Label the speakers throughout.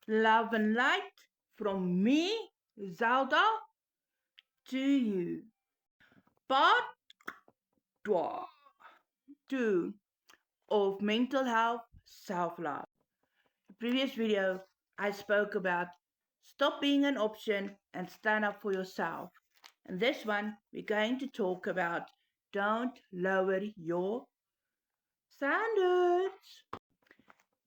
Speaker 1: Love and light from me, Zelda, to you. Part 2 of mental health self-love. The previous video I spoke about stop being an option and stand up for yourself. And this one we're going to talk about don't lower your standards.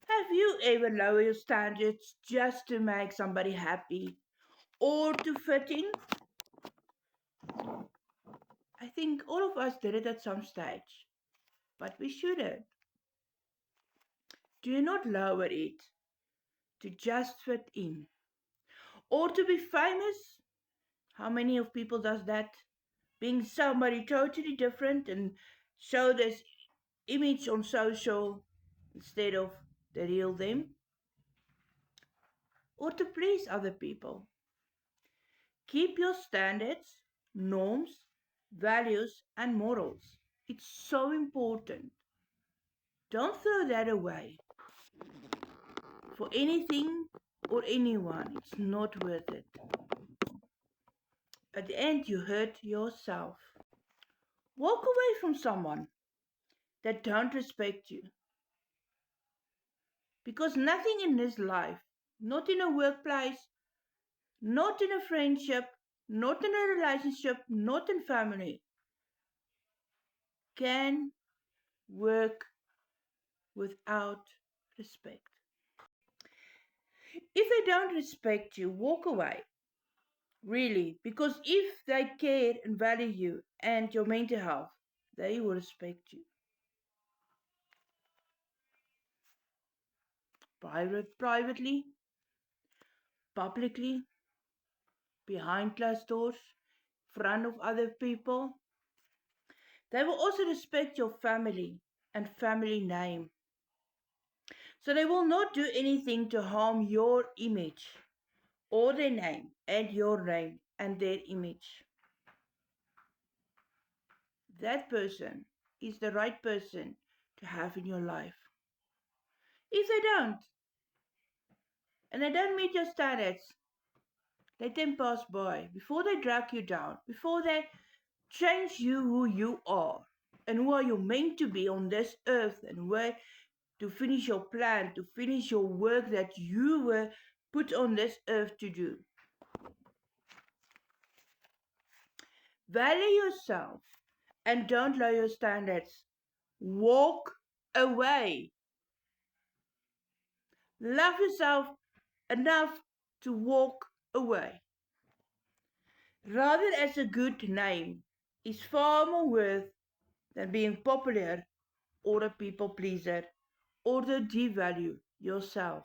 Speaker 1: Have you ever lowered your standards just to make somebody happy or to fit in? I think all of us did it at some stage, but we shouldn't. Do not lower it to just fit in or to be famous. How many of people does that? Being somebody totally different and show this image on social instead of the real them, or to please other people. Keep your standards, norms, values, and morals. It's so important. Don't throw that away for anything or anyone. It's not worth it. At the end, you hurt yourself. Walk away from someone that don't respect you. Because nothing in this life, not in a workplace, not in a friendship, not in a relationship, not in family, can work without respect. If they don't respect you, walk away. Really. Because if they care and value you and your mental health, they will respect you. Privately, publicly, behind closed doors, front of other people. They will also respect your family and family name. So they will not do anything to harm your image or their name and your name and their image. That person is the right person to have in your life. If they don't, and they don't meet your standards, let them pass by before they drag you down, before they change you who you are and who are you meant to be on this earth and where to finish your plan, to finish your work that you were put on this earth to do. Value yourself and don't lower your standards. Walk away. Love yourself enough to walk away. Rather as a good name is far more worth than being popular or a people pleaser or to devalue yourself.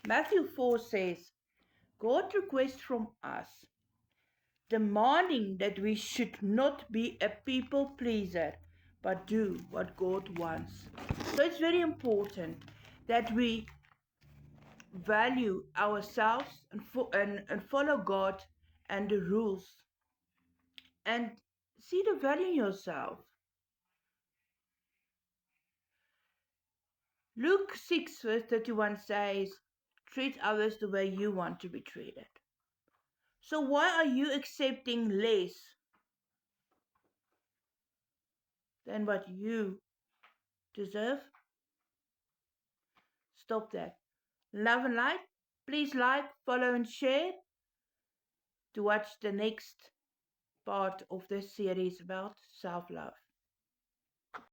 Speaker 1: Matthew 4 says, God requests from us, demanding that we should not be a people pleaser, but do what God wants. So it's very important that we value ourselves and follow God and the rules and see the value in yourself. Luke 6 verse 31 says, treat others the way you want to be treated. So why are you accepting less than what you deserve? Stop that. Love and light. Please like, follow and share to watch the next part of this series about self-love.